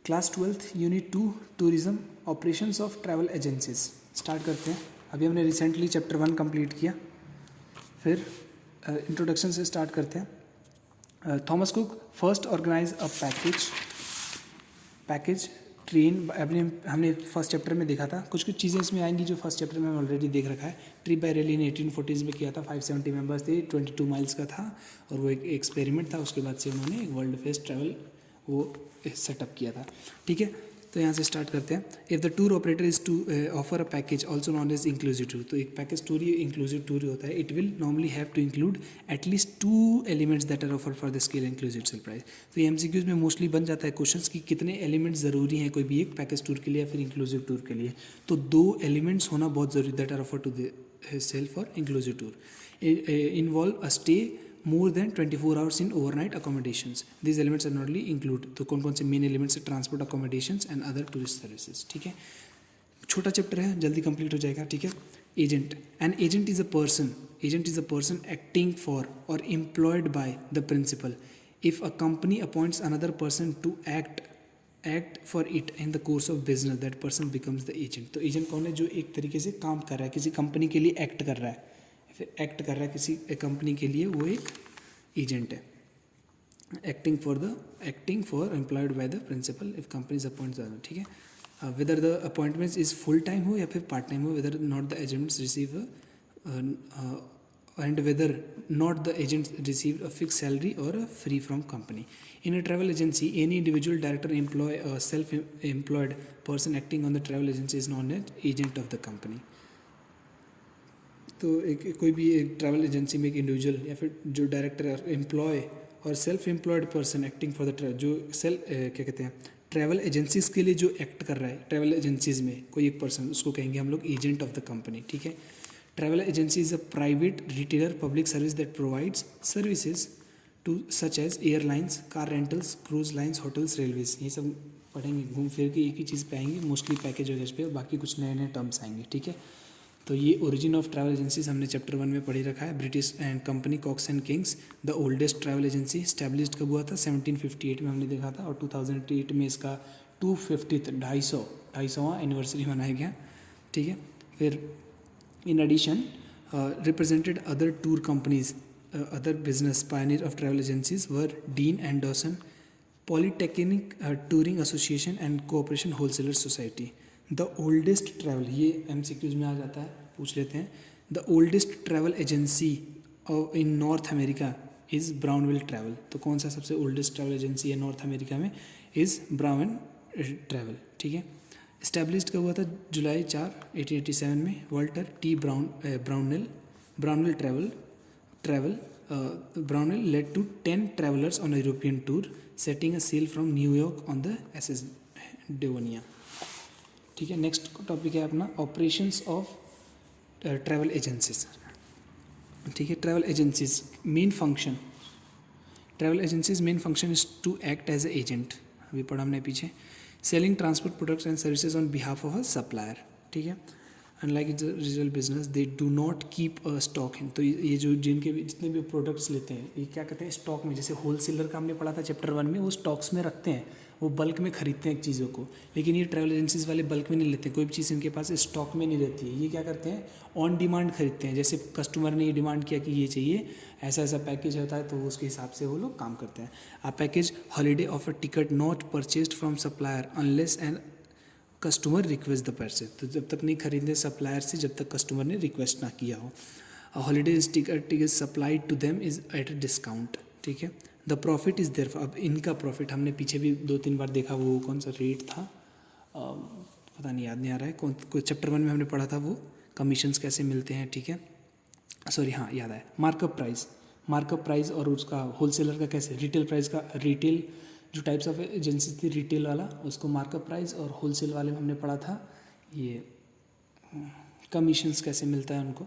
Class 12th unit 2 tourism operations of travel agencies start करते हैं। अभी हमने रिसेंटली चैप्टर 1 कंप्लीट किया, फिर इंट्रोडक्शन से स्टार्ट करते हैं। Thomas Cook first organise a package train. अभी हमने फर्स्ट चैप्टर में देखा था, कुछ कुछ चीज़ें इसमें आएंगी जो फर्स्ट चैप्टर में ऑलरेडी देख रखा है। Trip by rail in 1840s में किया था, 570 मेंबर्स थे, 22 माइल्स का था और वो एक एक्सपेरिमेंट था। उसके बाद से उन्होंने एक वर्ल्ड फेस्ट ट्रैवल वो सेटअप किया था। ठीक है, तो यहाँ से स्टार्ट करते हैं। If the tour operator is to offer a package also known as inclusive tour, तो एक पैकेज टूर ही इंक्लूसिव टूर होता है। It will normally have to include at least 2 elements that are offer for the scale inclusive sale price. तो ये MCQs में mostly बन जाता है क्वेश्चंस कि कितने एलिमेंट्स ज़रूरी हैं कोई भी एक पैकेज टूर के लिए या फिर इंक्लूसिव टूर के लिए। तो 2 एलिमेंट्स होना बहुत ज़रूरी, that are offer to the sale for inclusive tour. Involve a stay more than 24 hours in overnight accommodations. These elements are not only include, तो कौन कौन से मेन एलिमेंट्स है? Transport, accommodations and other tourist services. ठीक है, छोटा chapter है, जल्दी कंप्लीट हो जाएगा। ठीक है, agent. An agent is a person acting for or employed by the principal. If a company appoints another person to act for it in the course of business, that person becomes the agent. तो agent कौन है? जो एक तरीके से काम कर रहा है, किसी कंपनी के लिए एक्ट कर रहा है, फिर एक्ट कर रहा है किसी कंपनी के लिए, वो एक एजेंट है। Acting for employed by the principal if companies appoints. ठीक है, whether the appointments is full time हो या फिर पार्ट टाइम हो, whether not the agents receive and whether not the agents receive a fixed salary or a free from company. In a travel agency, any individual director employ a self-employed person acting on the travel agency is known as agent of the company. तो एक कोई भी एक travel agency में एक individual या फिर जो डायरेक्टर एम्प्लॉय और self employed person acting for the जो क्या कहते हैं ट्रैवल एजेंसीज के लिए जो एक्ट कर रहा है ट्रैवल एजेंसीज में कोई एक पर्सन, उसको कहेंगे हम लोग एजेंट ऑफ द कंपनी। ठीक है, travel agency is a private retailer public service that provides services to such as airlines, car rentals, cruise lines, hotels, railways. ये सब पढ़ेंगे, घूम फिर के एक ही चीज़ पे आएंगे, मोस्टली पैकेज वगैरह पे, बाकी कुछ नए नए टर्म्स आएंगे। ठीक है, तो ये ओरिजिन ऑफ ट्रैवल एजेंसीज हमने चैप्टर 1 में पढ़ी रखा है। British and company Cox and Kings the oldest travel agency established कब हुआ था? 1758 में हमने देखा था, और 2008 में इसका 250वां एनिवर्सरी मनाया गया। ठीक है, फिर in addition represented other tour companies, other business pioneer of travel agencies were Dean Anderson, polytechnic touring association and cooperation wholesaler society. The oldest travel, ये एमसीक्यूज में आ जाता है, पूछ लेते हैं। The oldest travel agency in North America is Brownell travel. तो कौन सा सबसे ओल्डेस्ट ट्रैवल एजेंसी है नॉर्थ अमेरिका में? Is Brown travel. ठीक है, इस्टेब्लिश्ड कब हुआ था? जुलाई 4, 1887 में। Walter T Brownell Brownell led to 10 travelers on a European tour, setting a sail from New York on the SS Devonia. ठीक है, नेक्स्ट टॉपिक है अपना ऑपरेशंस ऑफ ट्रैवल एजेंसीज। ठीक है, travel agencies main function is to act as a agent. अभी पढ़ा हमने पीछे। Selling transport products and services on behalf of a supplier. ठीक है, unlike is real business they do not keep a stock in. तो ये जो जिनके भी जितने भी प्रोडक्ट्स लेते हैं, ये क्या कहते हैं? स्टॉक में। जैसे होलसेलर का हमने पढ़ा था चैप्टर 1 में, वो स्टॉक्स में रखते हैं, वो बल्क में खरीदते हैं एक चीज़ों को। लेकिन ये ट्रैवल एजेंसीज वाले बल्क में नहीं लेते, कोई भी चीज़ इनके पास स्टॉक में नहीं रहती है। ये क्या करते हैं? ऑन डिमांड खरीदते हैं। जैसे कस्टमर ने ये डिमांड किया कि ये चाहिए, ऐसा ऐसा पैकेज होता है, तो उसके हिसाब से वो लोग काम करते हैं। A package holiday of a ticket not purchased from supplier unless end customer request the पैसे। तो जब तक नहीं खरीदे सप्लायर से, जब तक कस्टमर ने रिक्वेस्ट ना किया हो। Holiday ticket is supplied to them is at a discount. ठीक है, द प्रॉफिट इज देयर। अब इनका प्रॉफिट हमने पीछे भी 2-3 बार देखा, वो कौन सा रेट था पता नहीं, याद नहीं आ रहा है। कोई चैप्टर 1 में हमने पढ़ा था, वो कमीशंस कैसे मिलते हैं। ठीक है, सॉरी हाँ याद आया। मार्कअप प्राइस और उसका होलसेलर का कैसे, रिटेल प्राइस का, रिटेल जो टाइप्स ऑफ एजेंसी थी रिटेल वाला, उसको मार्कअप प्राइस, और होलसेल वाले में हमने पढ़ा था ये कमीशंस कैसे मिलता है उनको।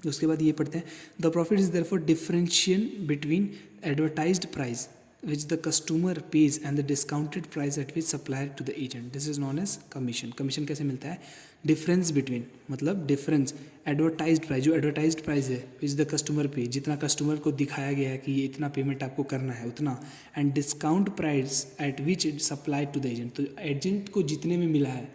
उसके बाद ये पढ़ते हैं the profit is there for differentiation between advertised price which the customer pays and the discounted price at which supplier to the agent. This is known as commission. commission कैसे मिलता है? डिफरेंस बिटवीन, मतलब difference advertised price, जो advertised price है which the customer पे, जितना customer को दिखाया गया है कि ये इतना पेमेंट आपको करना है उतना, and discount price at which it supply to the agent. तो एजेंट को जितने में मिला है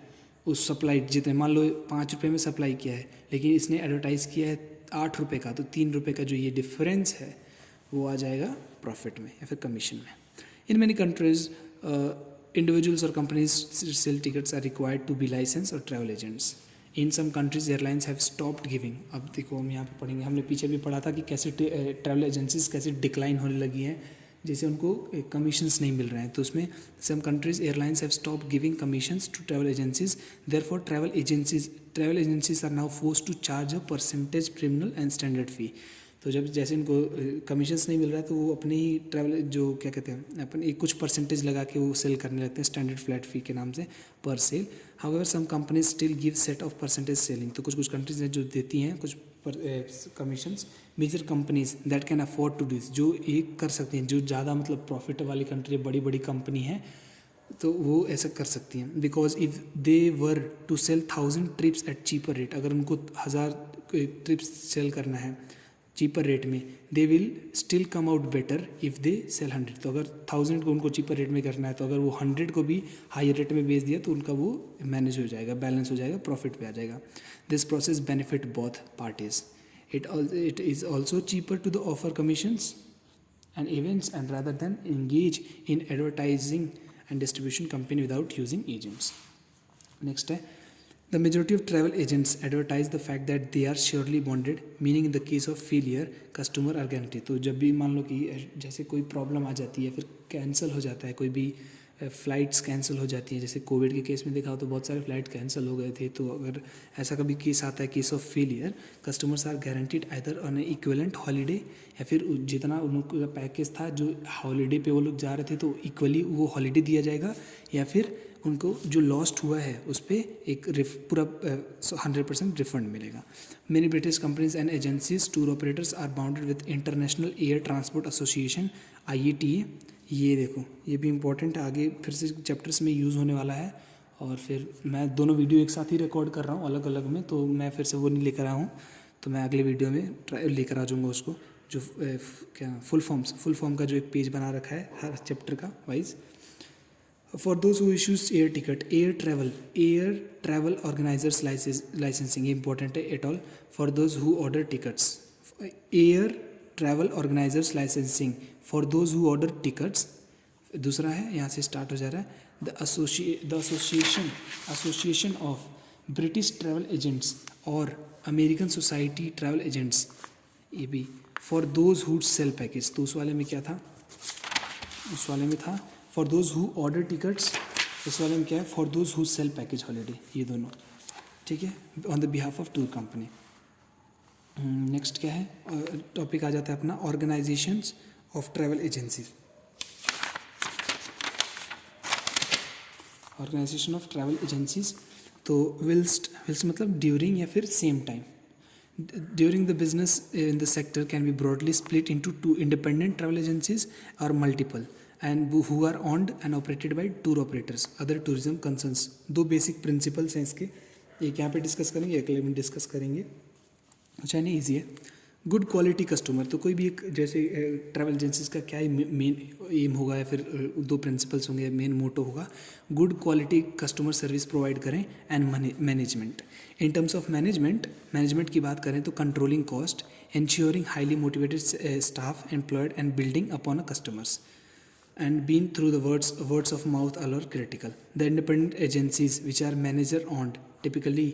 उस सप्लाई जितने, मान लो 5 रुपये में सप्लाई किया है लेकिन इसने एडवर्टाइज़ किया है 8 रुपये का, तो 3 रुपये का जो ये डिफरेंस है वो आ जाएगा प्रॉफिट में या फिर कमीशन में. In many countries individuals or companies sell tickets are required to be licensed or travel agents. In some countries airlines have stopped giving. अब देखो हम यहाँ पे पढ़ेंगे, हमने पीछे भी पढ़ा था कि कैसे ट्रैवल एजेंसीज कैसे डिक्लाइन होने लगी हैं जैसे उनको कमीशंस नहीं मिल रहे हैं. तो उसमें some countries airlines have stopped giving commissions to travel agencies. Therefore travel agencies are now forced to charge a percentage premium and standard fee. तो जब जैसे इनको कमीशंस नहीं मिल रहा है तो वो अपने ही ट्रैवल जो क्या कहते हैं अपन एक कुछ परसेंटेज लगा के वो सेल करने लगते हैं स्टैंडर्ड फ्लैट फी के नाम से पर sale. However some companies still give set of percentage selling. तो कुछ कंट्रीज हैं जो देती हैं कुछ commissions. Major companies that can afford to this, जो एक कर सकती हैं, जो ज़्यादा मतलब प्रॉफिट वाली कंट्री, बड़ी बड़ी कंपनी है तो वो ऐसा कर सकती हैं. Because if they were to sell 1000 trips at cheaper rate, अगर उनको 1000 ट्रिप्स सेल करना है चीपर रेट में, they will still come out better if they sell 100. तो अगर 1000 को उनको चीपर रेट में करना है तो अगर वो 100 को भी हाई रेट में बेच दिया तो उनका वो मैनेज हो जाएगा, बैलेंस हो जाएगा, प्रॉफिट पे आ जाएगा. This process benefit both parties. It is also cheaper to the offer commissions and events and rather than engage in advertising and distribution company without using agents. Next है, the majority of travel agents advertise the fact that they are surely bonded, meaning in the case of failure customer are guaranteed. तो जब भी मान लो कि जैसे कोई problem आ जाती है फिर कैंसिल हो जाता है, कोई भी फ़्लाइट्स कैंसिल हो जाती हैं, जैसे कोविड के केस में देखा हो तो बहुत सारे फ़्लाइट कैंसिल हो गए थे. तो अगर ऐसा कभी केस आता है case of failure, customers are guaranteed either on a equivalent holiday, या फिर जितना उनका पैकेज था जो हॉलीडे पे वो लोग जा रहे थे तो इक्वली वो हॉलीडे दिया जाएगा, या फिर उनको जो लॉस्ट हुआ है उस पर एक पूरा 100% रिफंड मिलेगा. Many British companies and agencies tour operators are bounded with International Air Transport Association IATA. ये देखो ये भी इम्पोर्टेंट है, आगे फिर से चैप्टर्स में यूज़ होने वाला है. और फिर मैं दोनों वीडियो एक साथ ही रिकॉर्ड कर रहा हूँ अलग अलग में, तो मैं फिर से वो नहीं लेकर आया हूँ, तो मैं अगले वीडियो में लेकर आ जाऊँगा उसको, जो क्या फुल फॉर्म का जो एक पेज बना रखा है हर चैप्टर का wise. For those who issues air ticket, air travel organizers licensing important है at all. For those who order tickets, air travel organizers licensing for those who order tickets. दूसरा है, यहाँ से स्टार्ट हो जा रहा है, the association of British travel agents और American society travel agents. ये भी for those who sell package. तो उस वाले में क्या था, उस वाले में था for those who order tickets, इस वाले में क्या है for those who sell package holiday. ये दोनों ठीक है on the behalf of tour company. Next क्या है टॉपिक आ जाता है अपना organisations of travel agencies. Organisation of travel agencies, तो विल्स्ट मतलब ड्यूरिंग या फिर same time. During the business in the sector can be broadly split into 2 independent travel agencies or multiple, and who are owned and operated by tour operators, other tourism concerns. 2 basic principles हैं इसके, एक यहाँ पे discuss करेंगे, अगले में discuss करेंगे. अच्छा नहीं ईजी है. गुड क्वालिटी कस्टमर, तो कोई भी एक जैसे ट्रैवल एजेंसीज का क्या मेन एम होगा या फिर 2 प्रिंसिपल्स होंगे, मेन मोटो होगा, good quality customer service provide करें and management. In terms of management की बात करें तो controlling cost, ensuring highly motivated staff employed and building upon a customers, and being through the words of mouth are critical. The independent agencies which are manager owned typically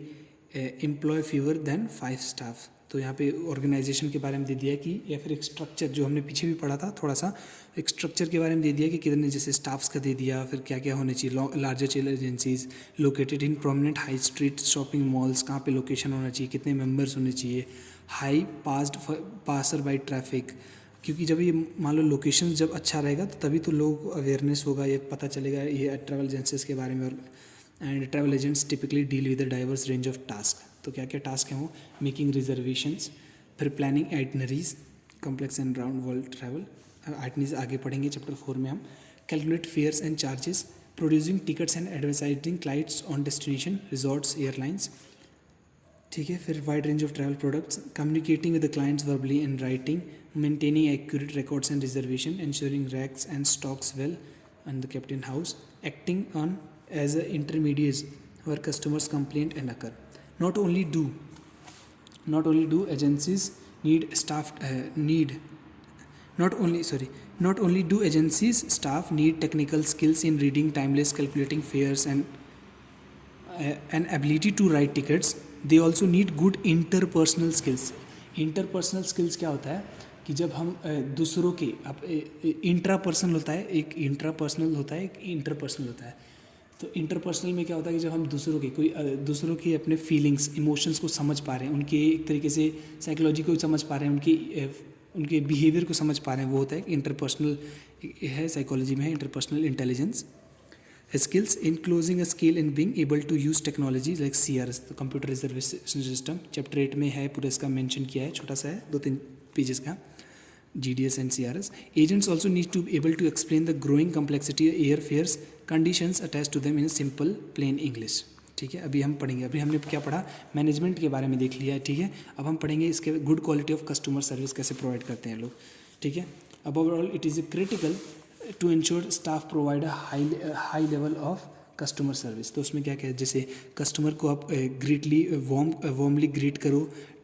employ fewer than 5 staff. तो यहाँ पे organisation के बारे में दे दिया कि या फिर एक स्ट्रक्चर जो हमने पीछे भी पढ़ा था थोड़ा सा, एक स्ट्रक्चर के बारे में दे दिया कि कितने जैसे स्टाफ्स का दे दिया, फिर क्या क्या होने चाहिए. लार्जर चेल agencies located in prominent high street shopping malls, कहाँ पे लोकेशन होना चाहिए, कितने मेंबर्स होने चाहिए, हाई पासर बाई ट्रैफिक, क्योंकि जब ये मान लो लोकेशन जब अच्छा रहेगा तो तभी तो लोग अवेयरनेस होगा, ये पता चलेगा ये ट्रैवल एजेंसीज के बारे में. And travel agents typically deal with the diverse range of task. तो क्या क्या टास्क हैं वो, मेकिंग रिजर्वेशंस, फिर planning itineraries, complex and round world travel, itineraries आगे पढ़ेंगे चैप्टर 4 में हम। Calculate fares and charges, producing tickets and advertising clients on destination, resorts, airlines. ठीक है, फिर wide range of travel products, communicating with the clients verbally and writing, maintaining accurate records and reservation, ensuring racks and stocks well and the kept in house, acting on as a intermediaries where customers complaint and occur. Not only do agencies need staff not only do agencies staff need technical skills in reading, timeless, calculating fares and an ability to write tickets, they also need good interpersonal skills. interpersonal skills क्या होता है कि जब हम दूसरों के intrapersonal होता है, एक इंट्रापर्सनल होता है, एक इंटरपर्सनल होता है। तो इंटरपर्सनल में क्या होता है कि जब हम दूसरों के अपने फीलिंग्स, इमोशंस को समझ पा रहे हैं, उनके एक तरीके से साइकोलॉजी को समझ पा रहे हैं, उनके बिहेवियर को समझ पा रहे हैं, वो होता है इंटरपर्सनल है, साइकोलॉजी में है interpersonal intelligence. Skills in closing a scale in being able to use technology like CRS, तो कंप्यूटर रिजर्वेशन सिस्टम, चैप्टर 8 में है, पूरा इसका मेंशन किया है, छोटा सा है, 2-3 पेजेस का। GDS and CRS. Agents also need to be able to explain the growing complexity of airfares, conditions attached to them in a simple plain English. ठीक है, अभी हम पढ़ेंगे, अभी हमने क्या पढ़ा, मैनेजमेंट के बारे में देख लिया है। ठीक है, अब हम पढ़ेंगे इसके good quality of customer service कैसे प्रोवाइड करते हैं लोग। ठीक है, above all it is critical to ensure staff provide a high level of customer service. तो उसमें क्या क्या है, जैसे कस्टमर को आप वार्मली ग्रीट करो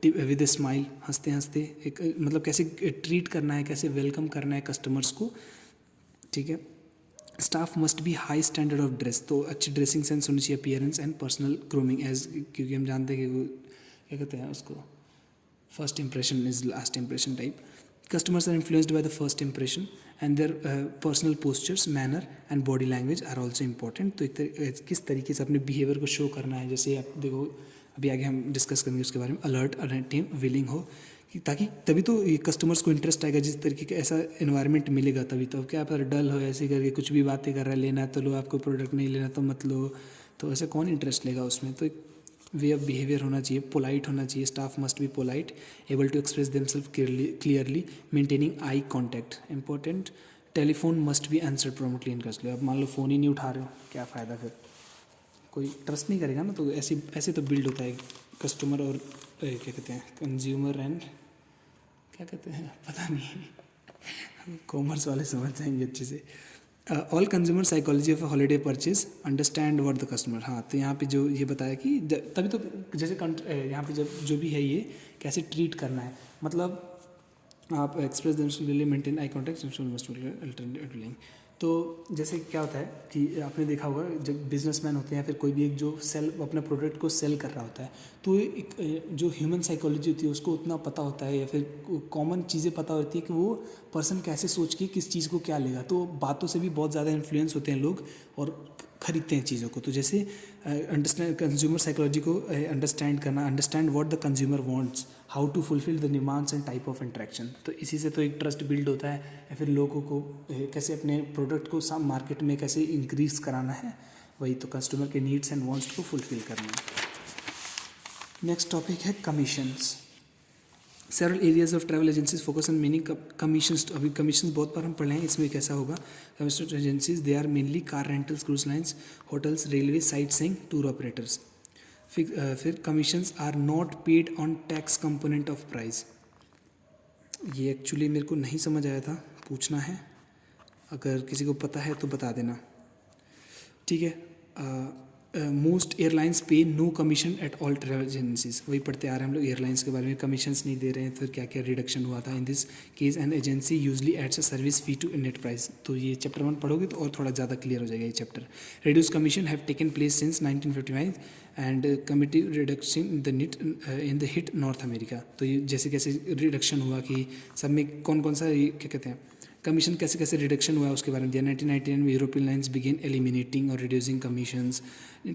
विद ए स्माइल, हंसते हंसते, एक मतलब कैसे ट्रीट करना है, कैसे वेलकम करना है कस्टमर्स को। ठीक है, staff must be high standard of dress, तो अच्छी ड्रेसिंग सेंस होनी चाहिए, appearance and personal grooming as, क्योंकि हम जानते हैं कि वो क्या कहते हैं उसको, first impression is last impression type. Customers are influenced by the first impression and their personal postures, manner and body language are also important. तो किस तरीके से अपने बिहेवियर को शो करना है, जैसे आप देखो अभी आगे हम डिस्कस करेंगे उसके बारे में। अलर्ट, अटेंटिव, विलिंग हो, कि ताकि तभी तो ये कस्टमर्स को इंटरेस्ट आएगा, जिस तरीके का ऐसा एनवायरनमेंट मिलेगा तभी तो। क्या आप डल हो ऐसे करके कुछ भी बातें कर रहा है, लेना तो लो, आपको प्रोडक्ट नहीं लेना तो मत लो, तो ऐसे कौन इंटरेस्ट लेगा उसमें। तो वे ऑफ बिहेवियर होना चाहिए, पोलाइट होना चाहिए, staff must be polite, able to express themself clearly, maintaining eye contact, important. Telephone must be answered promptly and courteously. अब मान लो फ़ोन ही नहीं उठा रहे हो, क्या फ़ायदा, फिर कोई ट्रस्ट नहीं करेगा ना। तो ऐसे तो बिल्ड होता है कस्टमर और क्या कहते हैं, कंज्यूमर एंड क्या कहते हैं, पता नहीं, कॉमर्स वाले समझ जाएंगे अच्छे से। All consumer psychology of holiday purchase, understand what the customer. हाँ, तो यहाँ पे जो ये बताया कि तभी तो जैसे यहाँ पे जब जो भी है ये कैसे ट्रीट करना है, मतलब आप express themself, maintain eye contact. तो जैसे क्या होता है कि आपने देखा होगा जब बिजनेसमैन होते हैं, फिर कोई भी एक जो अपना प्रोडक्ट को सेल कर रहा होता है, तो एक जो ह्यूमन साइकोलॉजी होती है उसको उतना पता होता है, या फिर कॉमन चीज़ें पता होती है कि वो पर्सन कैसे सोच के किस चीज़ को क्या लेगा। तो बातों से भी बहुत ज़्यादा इन्फ्लुएंस होते हैं लोग और खरीदते हैं चीज़ों को। तो जैसे अंडरस्टैंड कंज्यूमर साइकोलॉजी को अंडरस्टैंड करना, understand what the consumer wants, how to fulfil the demands and type of interaction. तो इसी से तो एक ट्रस्ट बिल्ड होता है, या फिर लोगों को कैसे अपने प्रोडक्ट को मार्केट में कैसे इंक्रीज कराना है, वही तो कस्टमर के नीड्स एंड वांट्स को फुलफिल करना है। नेक्स्ट टॉपिक है commissions. Several areas of travel agencies focus on meaning commissions. अभी कमीशंस बहुत बार हम पढ़े हैं, इसमें कैसा होगा, commission agencies they are mainly car rentals, cruise lines, hotels, railway, sightseeing, tour operators. फिर commissions are not paid on tax component of price. ये एक्चुअली मेरे को नहीं समझ आया था, पूछना है, अगर किसी को पता है तो बता देना। ठीक है, most airlines pay no commission at all travel agencies. वही पढ़ते आ रहे हैं हम लोग एयरलाइंस के बारे में, कमीशंस नहीं दे रहे हैं, फिर क्या क्या रिडक्शन हुआ था। In this case an agency usually adds a service fee to net price. तो ये चैप्टर 1 पढ़ोगे तो और थोड़ा ज़्यादा क्लियर हो जाएगा ये chapter. Reduce commission have taken place since 1955 and committee reduction in the hit north America. तो ये जैसे कैसे रिडक्शन हुआ कि सब में कौन कौन सा क्या कहते हैं कमीशन कैसे कैसे रिडक्शन हुआ है उसके बारे में दिया। 1999 में यूरोपियन लाइन्स बिगेन एलिमिनेटिंग और रिड्यूसिंग कमीशंस।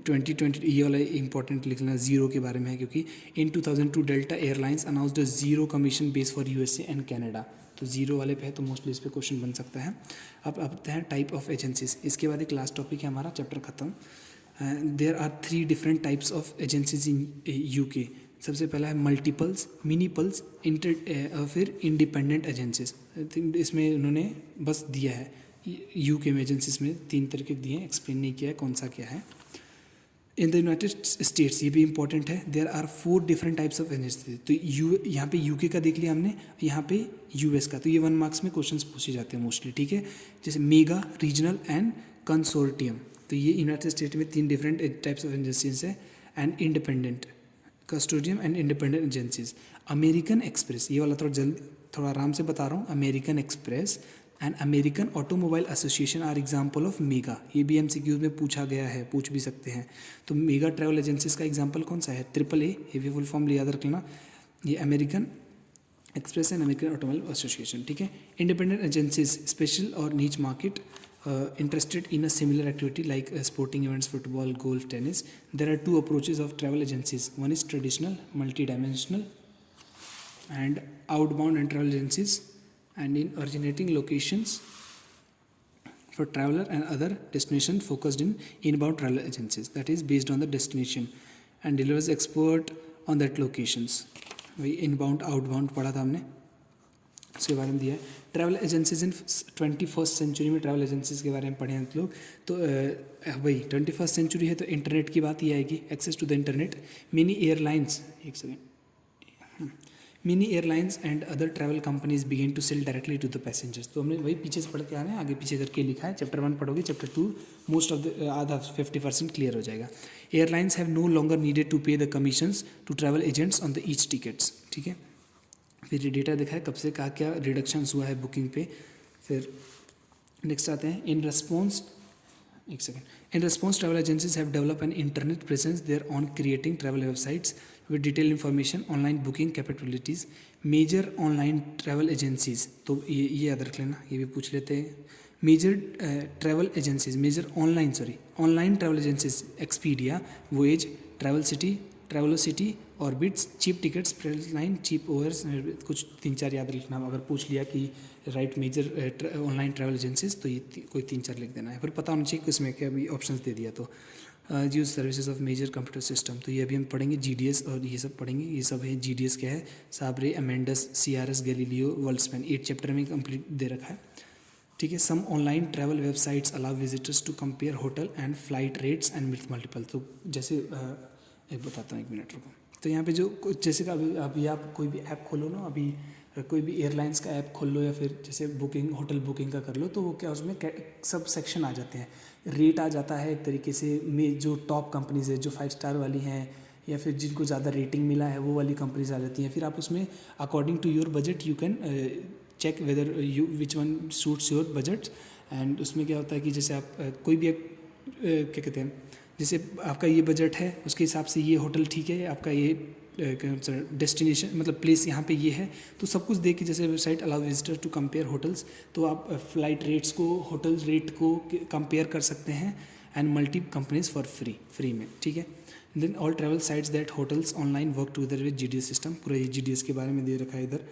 2020 ये वाला इंपॉर्टेंट लिखना ज़ीरो के बारे में है, क्योंकि इन 2002 delta airlines announced zero commission base for USA and Canada. तो ज़ीरो वाले पे है, तो मोस्टली इस पर क्वेश्चन बन सकता है। अब आते हैं टाइप ऑफ एजेंसीज। इसके बाद एक लास्ट टॉपिक है हमारा, चैप्टर खत्म। There are 3 different types of agencies in UK। सबसे पहला है मल्टीपल्स, मिनीपल्स, फिर इंडिपेंडेंट एजेंसीज। इसमें उन्होंने बस दिया है यूके में एजेंसीज में 3 तरीके दिए हैं, एक्सप्लेन नहीं किया है कौन सा क्या है। इन द यूनाइटेड स्टेट्स, ये भी इंपॉर्टेंट है, there are 4 different types of agencies. तो यहाँ पे यूके का देख लिया हमने, यहाँ पे यूएस का। तो ये 1 मार्क्स में क्वेश्चंस पूछे जाते हैं मोस्टली, ठीक है। जैसे मेगा, रीजनल एंड कंसोर्टियम। तो ये यूनाइटेड स्टेट में 3 डिफरेंट टाइप्स ऑफ एजेंसीज है। And independent, consortium and independent agencies. American Express, ये वाला थोड़ा आराम से बता रहा हूँ। American Express and American Automobile Association are example of mega. ये भी एमसीक्यूज में पूछा गया है, पूछ भी सकते हैं। तो मेगा ट्रैवल एजेंसीज का एग्जाम्पल कौन सा है? AAA, ये भी फुल फॉर्म याद रख लेना। ये American Express and American Automobile association, ठीक है। इंडिपेंडेंट एजेंसीज, स्पेशल और नीच market interested in a similar activity like sporting events, football, golf, tennis. There are 2 approaches of travel agencies. One is traditional, multi-dimensional, and outbound and travel agencies, and in originating locations for traveler and other destination focused in inbound travel agencies, that is based on the destination and delivers expert on that locations. वही inbound outbound पढ़ा था हमने, उसके बारे में दिया है। Travel agencies in 21st century में ट्रैवल एजेंसीज के बारे में पढ़े हैं लोग। तो वही 21st सेंचुरी है तो इंटरनेट की बात ही आएगी, access to the internet. Mini airlines, एक second, mini airlines and other travel companies begin to sell directly to the passengers. तो हमने वही पीछे से पढ़ के आ रहे हैं, आगे पीछे करके लिखा है। चैप्टर 1 पढ़ोगे, चैप्टर 2 मोस्ट ऑफ द आधा 50% क्लियर हो जाएगा। Airlines have no longer needed to pay the commissions to travel agents on the each tickets, ठीक है। फिर ये डेटा दिखा है कब से क्या क्या रिडक्शंस हुआ है बुकिंग पे। फिर नेक्स्ट आते हैं इन रेस्पॉन्स, एक सेकेंड। In response travel agencies have develop an internet presence there on creating travel websites with detail information, online booking capabilities. Major online travel agencies, तो ये याद रख लेना, ये भी पूछ लेते हैं। Major travel agencies, major online travel agencies, Expedia, Voyage, travel city, Travelocity, Orbitz, cheap tickets, line, cheap overs, कुछ 3-4 याद लिखना। अगर पूछ लिया कि right major online travel agencies, तो ये कोई 3-4 लिख देना है। फिर पता होना चाहिए कि उसमें क्या अभी ऑप्शंस दे दिया। तो use services of major computer system, तो ये अभी हम पढ़ेंगे। जीडीएस और ये सब पढ़ेंगे। ये सब है, जीडीएस क्या है, Sabre, Amadeus, CRS, Galileo, Worldspan, 8 chapter में कंप्लीट दे रखा है, ठीक है। Some online travel websites allow visitors to compare hotel and flight rates and multiple. तो जैसे एक बताता हूँ, 1 मिनट रुको। तो यहाँ पे जो जैसे कि अभी आप कोई भी ऐप खोलो ना, अभी कोई भी एयरलाइंस का ऐप खोल लो या फिर जैसे बुकिंग, होटल बुकिंग का कर लो, तो वो क्या उसमें सब सेक्शन आ जाते हैं। रेट आ जाता है एक तरीके से, में जो टॉप कंपनीज है, जो 5 स्टार वाली हैं या फिर जिनको ज़्यादा रेटिंग मिला है, वो वाली कंपनीज आ जाती हैं। फिर आप उसमें according to your budget you can check whether which one suits your budget. And उसमें क्या होता है कि जैसे आप कोई भी क्या कहते हैं, जैसे आपका ये बजट है, उसके हिसाब से ये होटल ठीक है, आपका ये डेस्टिनेशन मतलब प्लेस यहाँ पे ये है, तो सब कुछ देख के जैसे website allow visitor to compare hotels, तो आप फ्लाइट रेट्स को, होटल रेट को कंपेयर कर सकते हैं and multi companies for free में, ठीक है। Then all travel sites that hotels online work together with GDS system. पूरा ये जीडीएस के बारे में दे रखा है इधर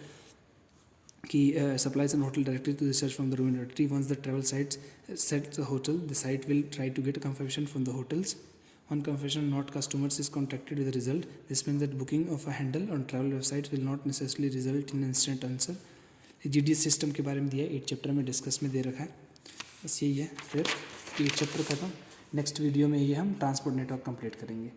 कि supplies and hotel directly to the search from the room directory. Once the travel sites set the hotel, the site will try to get a confirmation from the hotels. On confirmation not customers is contacted with the result. This means that booking of a handle on travel websites will not necessarily result in instant answer. GDS system के बारे में दिया है, 8 chapter में discuss में दे रखा है, बस यही है। फिर 8 चैप्टर खत्म। नेक्स्ट वीडियो में ये हम ट्रांसपोर्ट नेटवर्क कंप्लीट करेंगे।